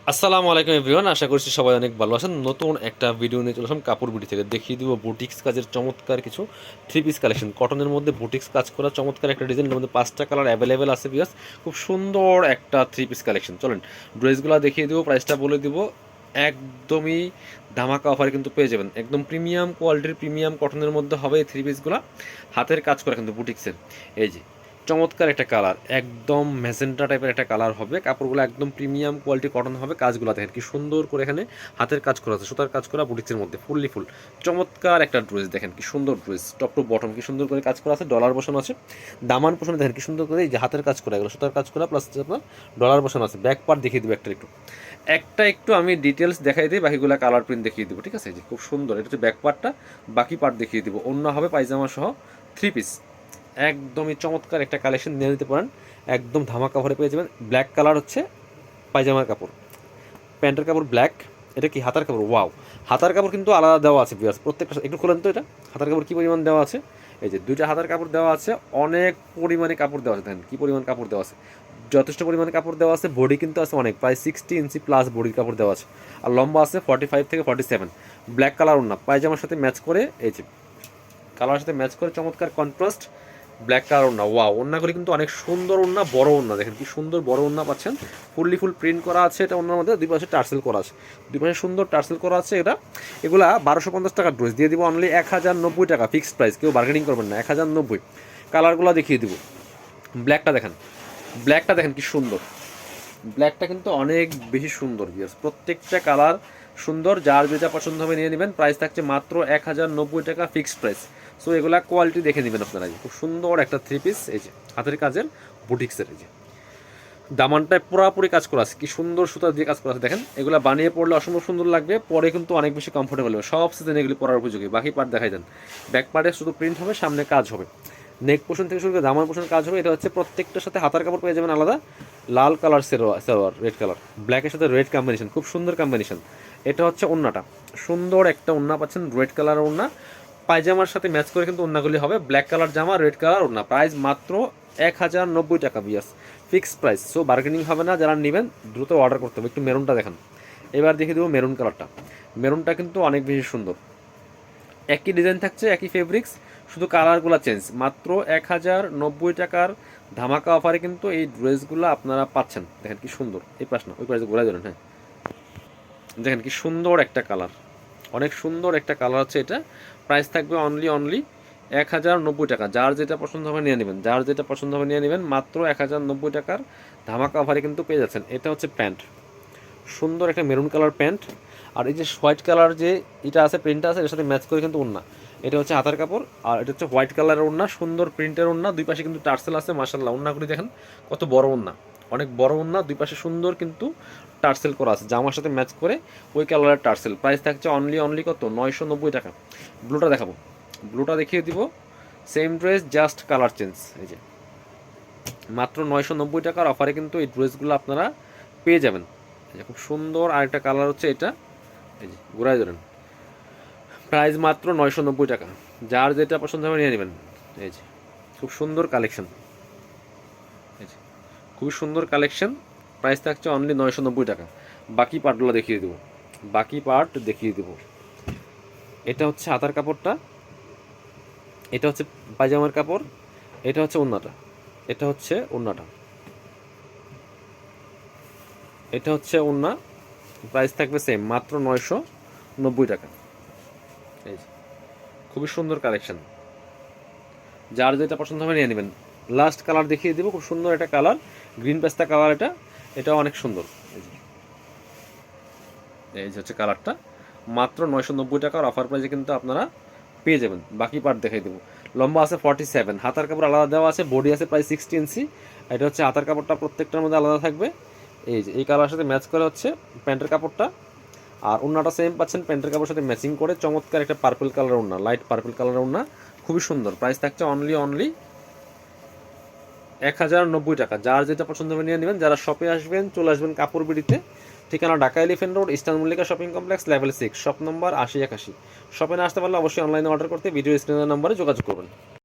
আসসালামু আলাইকুম এভরিওয়ান, আশা করছি সবাই অনেক ভালো আছেন। নতুন একটা ভিডিও নিয়ে চলে আসলাম কাপড় বিডি থেকে। দেখিয়ে দিব বুটিক্স কাজের চমৎকার কিছু থ্রি পিস কালেকশন। কটনের মধ্যে বুটিক্স কাজ করা চমৎকার একটা ডিজাইনের মধ্যে 5টা কালার অ্যাভেলেবেল আছে বিয়াস। খুব সুন্দর একটা থ্রি পিস কালেকশন। চলেন ড্রেসগুলো দেখিয়ে দিব, প্রাইসটা বলে দিব। একদমই ধামাকা অফারে কিন্তু পেয়ে যাবেন। একদম প্রিমিয়াম কোয়ালিটির প্রিমিয়াম কটনের মধ্যে হবে এই থ্রি পিসগুলো। হাতের কাজ করা কিন্তু বুটিক্সের। এই যে চমৎকার একটা কালার, একদম ম্যাজেন্টা টাইপের একটা কালার হবে। কাপড়গুলো একদম প্রিমিয়াম কোয়ালিটি কটন হবে। কাজগুলো দেখেন কি সুন্দর করে এখানে হাতের কাজ করা আছে, সুতার কাজ করা বুটিক্সের মধ্যে ফুললি ফুল। চমৎকার একটা ড্রেস, দেখেন কি সুন্দর ড্রেস, টপ টু বটম কি সুন্দর করে কাজ করা আছে। ডলার বসানো আছে, দামান পোষণে দেখেন কি সুন্দর করে এই যে হাতের কাজ করা, এগুলো সুতার কাজ করা প্লাস আপনার ডলার বসানো আছে। ব্যাক পার্ট দেখিয়ে দেবো একটা একটু আমি ডিটেলস দেখাই দিই, বাকিগুলো কালার প্রিন্ট দেখিয়ে দেবো, ঠিক আছে? যে খুব সুন্দর, এটা হচ্ছে ব্যাক পার্টটা, বাকি পার্ট দেখিয়ে দিব। অন্য হবে পায়জামা সহ থ্রি পিস। একদমই চমৎকার একটা কালেকশন নিয়ে নিতে পারেন, একদম ধামাকা ভরে পেয়ে যাবেন। ব্ল্যাক কালার হচ্ছে পায়জামার কাপড়, প্যান্টের কাপড় ব্ল্যাক। এটা কি হাতার কাপড়? ওয়াও, হাতার কাপড় কিন্তু আলাদা দেওয়া আছে ভিউয়ার্স, প্রত্যেকটা একটু খোলেন তো। এটা হাতার কাপড় কী পরিমাণ দেওয়া আছে, এই যে দুইটা হাতার কাপড় দেওয়া আছে, অনেক পরিমাণে কাপড় দেওয়া আছে। দেখেন কী পরিমাণ কাপড় দেওয়া আছে, যথেষ্ট পরিমাণে কাপড় দেওয়া আছে। বডি কিন্তু আছে অনেক, প্রায় 60 ইঞ্চি প্লাস বডির কাপড় দেওয়া আছে। আর লম্বা আছে 45 থেকে 47। ব্ল্যাক কালার ওড়না পায়জামার সাথে ম্যাচ করে, এই যে কালারের সাথে ম্যাচ করে চমৎকার কন্ট্রাস্ট ব্ল্যাক কালার ওড়না। ওয়াও, ওড়নাগুলি কিন্তু অনেক সুন্দর ওড়না, বড় ওড়না, দেখেন কি সুন্দর বড় ওড়না পাচ্ছেন। ফুললি ফুল প্রিন্ট করা আছে এটা ওড়নার মধ্যে, দুই পাশে টার্সেল করা আছে, দুই পাশে সুন্দর টার্সেল করা আছে। এগুলা 1250 টাকা ড্রেস দিয়ে দিব অনলি 1090 টাকা ফিক্সড প্রাইস, কেউ বার্গেনিং করবেন না। 1090। কালারগুলো দেখিয়ে দিব। ব্ল্যাকটা দেখেন, ব্ল্যাকটা দেখেন কি সুন্দর, ব্ল্যাকটা কিন্তু অনেক বেশি সুন্দর বিয়ার্স। প্রত্যেকটা কালার সুন্দর, যার যেটা পছন্দ হবে নিয়ে নেবেন। প্রাইস থাকছে মাত্র 1090 টাকা ফিক্সড প্রাইস। সো এগুলা কোয়ালিটি দেখে নেবেন আপনারা। খুব সুন্দর একটা থ্রি পিস, এই যে হাতের কাজের বুটিক্সের, এই যে দামানটায় পুরাপুরি কাজ করা আছে, কি সুন্দর সুতা দিয়ে কাজ করা আছে। দেখেন এগুলো বানিয়ে পড়লে অসম্ভব সুন্দর লাগবে, পরে কিন্তু অনেক বেশি কমফোর্টেবল হবে। সব সিজন এগুলি পরার উপযোগী। বাকি পার্ট দেখাই দেন, ব্যাক পার্টে শুধু প্রিন্ট হবে, সামনে কাজ হবে। নেক পোর্শন থেকে শুরু করে দামান পোর্শন কাজ হবে। এটা হচ্ছে প্রত্যেকটার সাথে হাতার কাপড় পেয়ে যাবেন আলাদা। লাল কালার সালোয়ার, রেড কালার, ব্ল্যাকের সাথে রেড কম্বিনেশন, খুব সুন্দর কম্বিনেশন। এটা হচ্ছে ওড়নাটা, সুন্দর একটা ওড়না পাচ্ছেন, রেড কালার ওড়না। পায়জামার সাথে ম্যাচ করে কিন্তু ওড়নাগুলি হবে। ব্ল্যাক কালার জামা, রেড কালার ওড়না। প্রাইস মাত্র 1090 টাকা বিয়াস, ফিক্সড প্রাইস। সো বার্গেনিং হবে না, যারা নেবেন দ্রুত অর্ডার করতে হবে। একটু মেরুনটা দেখেন, এবার দেখিয়ে দেবো মেরুন কালারটা। মেরুনটা কিন্তু অনেক বেশি সুন্দর, একই ডিজাইন থাকছে, একই ফেব্রিক্স, শুধু কালারগুলো চেঞ্জ। মাত্র 1090 টাকার ধামাকা অফারে কিন্তু এই ড্রেসগুলো আপনারা পাচ্ছেন। দেখেন কি সুন্দর, এই পাশ না ওই পাশে ঘোরা ধরেন, হ্যাঁ দেখেন কি সুন্দর একটা কালার, অনেক সুন্দর একটা কালার হচ্ছে এটা। প্রাইস থাকবে অনলি 1090 টাকা। যার যেটা পছন্দ হবে নিয়ে নেবেন, যার যেটা পছন্দ হবে নিয়ে নেবেন। মাত্র 1090 টাকার ধামাকা অফারে কিন্তু পেয়ে যাচ্ছেন। এটা হচ্ছে প্যান্ট, সুন্দর একটা মেরুন কালার প্যান্ট। আর এই যে হোয়াইট কালার যে এটা আছে, প্রিন্টটা আছে, এর সাথে ম্যাচ করে কিন্তু ওড়না। এটা হচ্ছে হাতার কাপড়, আর এটা হচ্ছে হোয়াইট কালারের ওড়না, সুন্দর প্রিন্টের ওড়না। দুই পাশে কিন্তু টার্সেল আছে, মাশাআল্লাহ। ওড়নাগুলি দেখেন কত বড় ওড়না, অনেক বড় ওড়না, দুই পাশে সুন্দর কিন্তু টার্সেল করা আছে, জামার সাথে ম্যাচ করে ওই কালারের টার্সেল। প্রাইস থাকছে অনলি কত, 990 টাকা। ব্লুটা দেখাবো, ব্লুটা দেখিয়ে দিব। Same dress, just colour change. এই যে মাত্র 990 টাকার অফারে কিন্তু এই ড্রেসগুলো আপনারা পেয়ে যাবেন। খুব সুন্দর আরেকটা কালার হচ্ছে এটা, এই যে ঘুরাই ধরেন। প্রাইস মাত্র 990 টাকা। যার যেটা পছন্দ হবে নিয়ে নেবেন। এই যে খুব সুন্দর কালেকশন, এই যে খুবই সুন্দর কালেকশন। প্রাইস থাকছে অনলি 990 টাকা। বাকি পার্টগুলো দেখিয়ে দেবো, বাকি পার্ট দেখিয়ে দেবো। এটা হচ্ছে হাতার কাপড়টা, এটা হচ্ছে পায়জামার কাপড়, এটা হচ্ছে ওড়নাটা, এটা হচ্ছে ওড়নাটা, এটা হচ্ছে ওড়না। প্রাইস থাকবে সেম, মাত্র 990 টাকা। এই যে খুবই সুন্দর কালেকশন, যার যেটা পছন্দ হবে নিয়ে নেবেন। লাস্ট কালার দেখিয়ে দেবো, খুব সুন্দর একটা কালার, গ্রিন পেস্তা কালার। এটা অনেক সুন্দর। এই যে হচ্ছে কালারটা। মাত্র 990 টাকার অফার প্রাইসে কিন্তু আপনারা পেয়ে যাবেন। বাকি পার্ট দেখাই দেবো। লম্বা আছে 47, হাতার কাপড় আলাদা দেওয়া আছে, বডি আছে প্রায় 60 ইঞ্চি। এটা হচ্ছে হাতার কাপড়টা, প্রত্যেকটার মধ্যে আলাদা থাকবে। এই যে এই কালারের সাথে ম্যাচ করে হচ্ছে প্যান্টের কাপড়টা। আর ওড়নাটা সেম পাচ্ছেন, প্যান্টের কাপড়ের সাথে ম্যাচিং করে চমৎকার একটা পার্পল কালার ওড়না, লাইট পার্পল কালার ওড়না, খুবই সুন্দর। প্রাইস থাকছে অনলি 1090 টাকা। যার যেটা পছন্দ হবে নিয়ে নেবেন। যারা শপে আসবেন, চলে আসবেন কাপড় বিড়িতে। ঠিকানা Dhaka elephant road, eastern Mallika shopping complex, level 6, shop number 8081। শপে না আসতে পারলে অবশ্যই অনলাইনে অর্ডার করতে ভিডিও স্ক্রিনের নম্বরে যোগাযোগ করবেন।